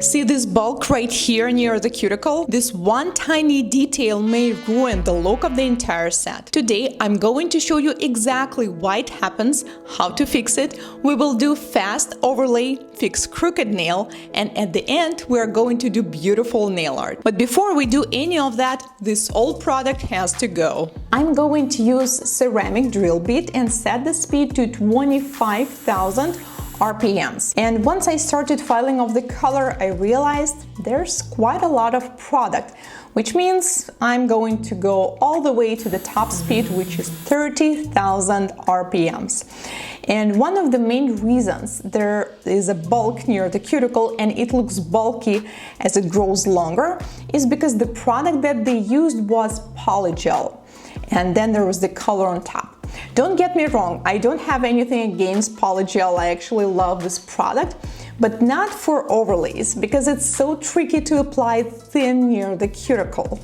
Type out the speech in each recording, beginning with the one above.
See this bulk right here near the cuticle? This one tiny detail may ruin the look of the entire set. Today I'm going to show you exactly why it happens, how to fix it. We will do fast overlay, fix crooked nail, and at the end we are going to do beautiful nail art. But before we do any of that, this old product has to go. I'm going to use ceramic drill bit and set the speed to 25,000 RPMs. And once I started filing off the color, I realized there's quite a lot of product, which means I'm going to go all the way to the top speed, which is 30,000 RPMs. And one of the main reasons there is a bulk near the cuticle and it looks bulky as it grows longer is because the product that they used was polygel. And then there was the color on top. Don't get me wrong, I don't have anything against polygel, I actually love this product, but not for overlays, because it's so tricky to apply thin near the cuticle.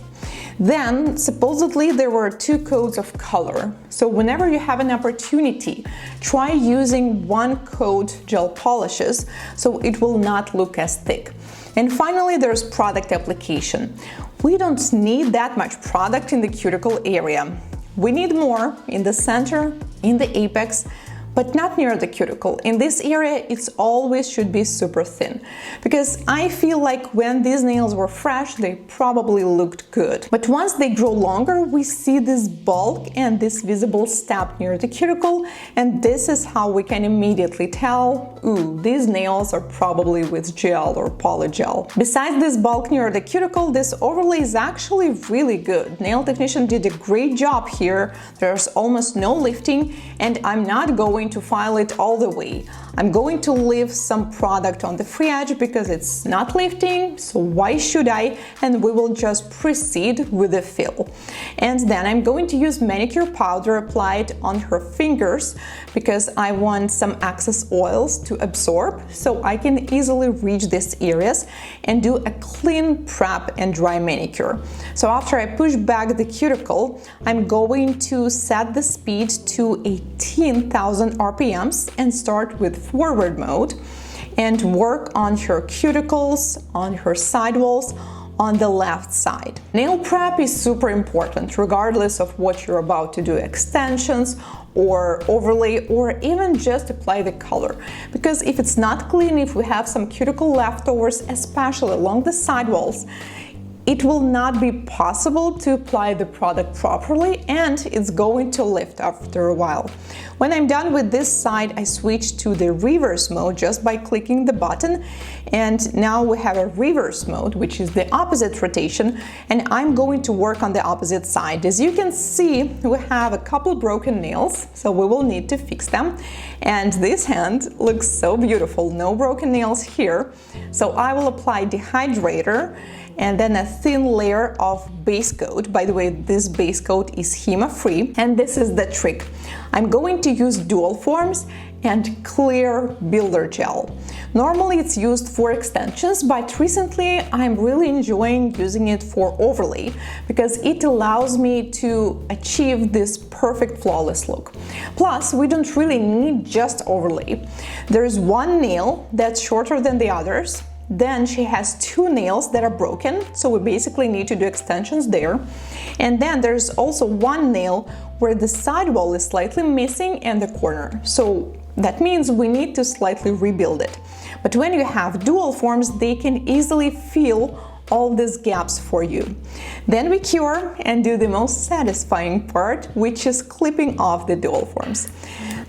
Then, supposedly there were 2 coats of color, so whenever you have an opportunity, try using 1 coat gel polishes, so it will not look as thick. And finally, there's product application. We don't need that much product in the cuticle area. We need more in the center, in the apex, but not near the cuticle. In this area, it's always should be super thin, because I feel like when these nails were fresh, they probably looked good. But once they grow longer, we see this bulk and this visible step near the cuticle, and this is how we can immediately tell, ooh, these nails are probably with gel or polygel. Besides this bulk near the cuticle, this overlay is actually really good. Nail technician did a great job here. There's almost no lifting, and I'm not going to file it all the way. I'm going to leave some product on the free edge because it's not lifting, so why should I? And we will just proceed with the fill. And then I'm going to use manicure powder applied on her fingers because I want some excess oils to absorb so I can easily reach these areas and do a clean prep and dry manicure. So after I push back the cuticle, I'm going to set the speed to 18,000 RPMs and start with forward mode and work on her cuticles, on her sidewalls, on the left side. Nail prep is super important regardless of what you're about to do, extensions or overlay, or even just apply the color, because if it's not clean, if we have some cuticle leftovers, especially along the sidewalls, it will not be possible to apply the product properly and it's going to lift after a while. When I'm done with this side, I switch to the reverse mode just by clicking the button, and now we have a reverse mode, which is the opposite rotation, and I'm going to work on the opposite side. As you can see, we have a couple broken nails, so we will need to fix them. And this hand looks so beautiful, no broken nails here. So I will apply dehydrator and then a thin layer of base coat. By the way, this base coat is HEMA-free, and this is the trick. I'm going to use dual forms and clear builder gel. Normally it's used for extensions, but recently I'm really enjoying using it for overlay because it allows me to achieve this perfect flawless look. Plus, we don't really need just overlay. There's one nail that's shorter than the others. Then she has 2 nails that are broken, so we basically need to do extensions there. And then there's also 1 nail where the sidewall is slightly missing and the corner. So that means we need to slightly rebuild it. But when you have dual forms, they can easily fill all these gaps for you. Then we cure and do the most satisfying part, which is clipping off the dual forms.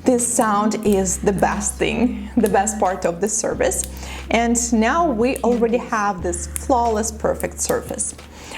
This sound is the best thing, the best part of the service. And now we already have this flawless, perfect surface.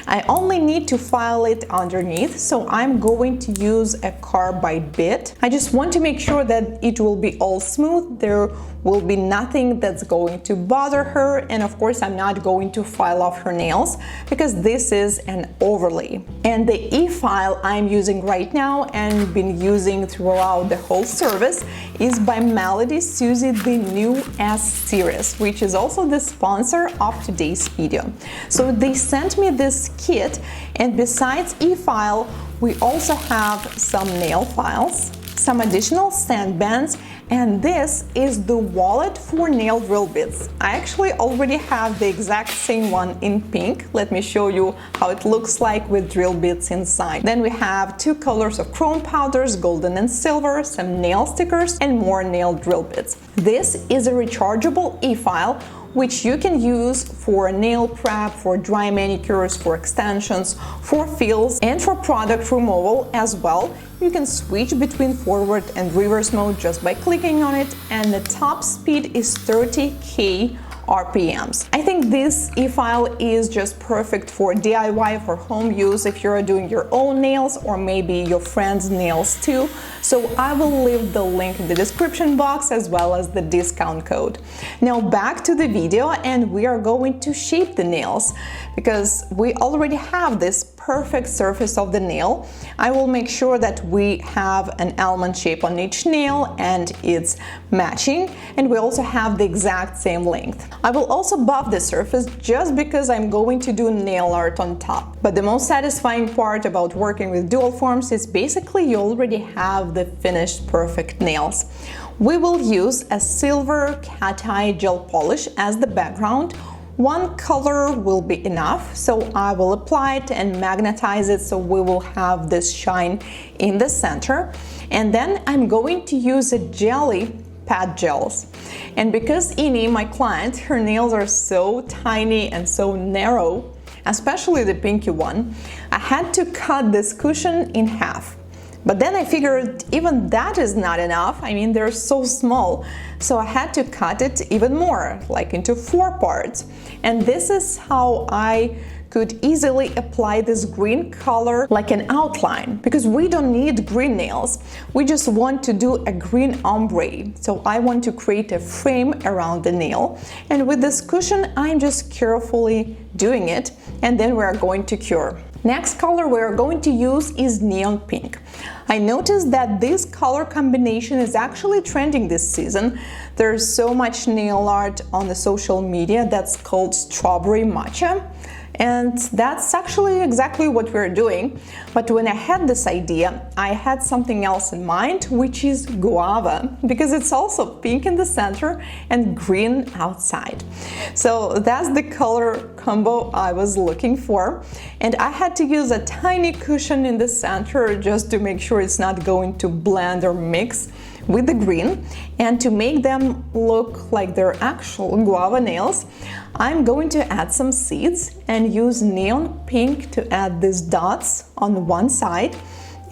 I only need to file it underneath, so I'm going to use a carbide bit. I just want to make sure that it will be all smooth. There will be nothing that's going to bother her, and of course I'm not going to file off her nails because this is an overlay. And the e-file I'm using right now and been using throughout the whole service is by Melodysusie, the new S series, which is also the sponsor of today's video. So they sent me this kit, and besides e-file we also have some nail files, some additional sand bands, And this is the wallet for nail drill bits. I actually already have the exact same one in pink. Let me show you how it looks like with drill bits inside. Then we have 2 colors of chrome powders, golden and silver, some nail stickers, and more nail drill bits. This is a rechargeable e-file which you can use for nail prep, for dry manicures, for extensions, for fills, and for product removal as well. You can switch between forward and reverse mode just by clicking on it, and the top speed is 30k RPMs. I think this e-file is just perfect for DIY, for home use, if you're doing your own nails or maybe your friend's nails too. So I will leave the link in the description box as well as the discount code. Now back to the video, and we are going to shape the nails because we already have this perfect surface of the nail. I will make sure that we have an almond shape on each nail and it's matching, and we also have the exact same length. I will also buff the surface just because I'm going to do nail art on top. But the most satisfying part about working with dual forms is basically you already have the finished perfect nails. We will use a silver cat eye gel polish as the background. One color will be enough, so I will apply it and magnetize it so we will have this shine in the center. And then I'm going to use a jelly pad gels. And because Ini, my client, her nails are so tiny and so narrow, especially the pinky one, I had to cut this cushion in half. But then I figured even that is not enough. I mean, they're so small. So I had to cut it even more, like into 4 parts. And this is how I could easily apply this green color like an outline, because we don't need green nails. We just want to do a green ombre. So I want to create a frame around the nail. And with this cushion, I'm just carefully doing it. And then we're going to cure. Next color we're going to use is neon pink. I noticed that this color combination is actually trending this season. There's so much nail art on the social media that's called strawberry matcha. And that's actually exactly what we're doing. But when I had this idea, I had something else in mind, which is guava, because it's also pink in the center and green outside. So that's the color combo I was looking for. And I had to use a tiny cushion in the center just to make sure it's not going to blend or mix with the green. And to make them look like they're actual guava nails, I'm going to add some seeds and use neon pink to add these dots on one side.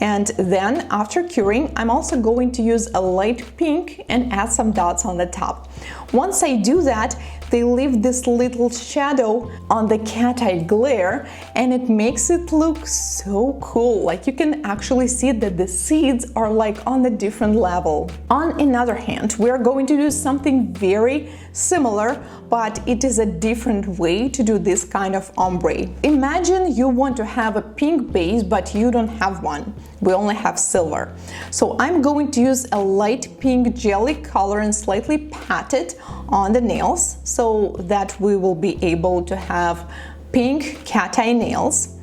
And then after curing, I'm also going to use a light pink and add some dots on the top. Once I do that, they leave this little shadow on the cat eye glare, and it makes it look so cool. Like you can actually see that the seeds are like on a different level. On another hand, we're going to do something very similar, but it is a different way to do this kind of ombre. Imagine you want to have a pink base, but you don't have one. We only have silver. So I'm going to use a light pink jelly color and slightly pat it on the nails so that we will be able to have pink cat eye nails.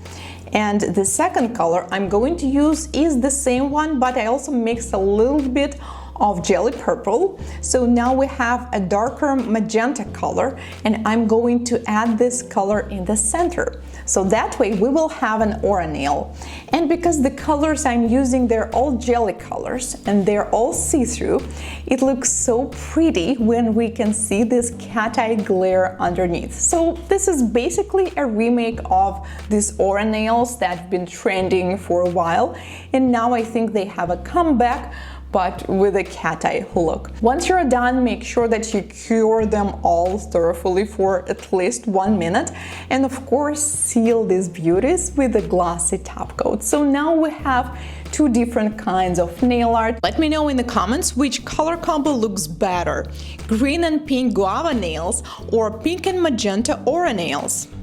And the second color I'm going to use is the same one, but I also mixed a little bit of jelly purple. So now we have a darker magenta color, and I'm going to add this color in the center. So that way we will have an aura nail. And because the colors I'm using, they're all jelly colors and they're all see-through, it looks so pretty when we can see this cat eye glare underneath. So this is basically a remake of these aura nails that have been trending for a while, and now I think they have a comeback, but with a cat eye look. Once you're done, make sure that you cure them all thoroughly for at least 1 minute, and of course seal these beauties with a glossy top coat. So now we have 2 different kinds of nail art. Let me know in the comments which color combo looks better, green and pink guava nails or pink and magenta aura nails.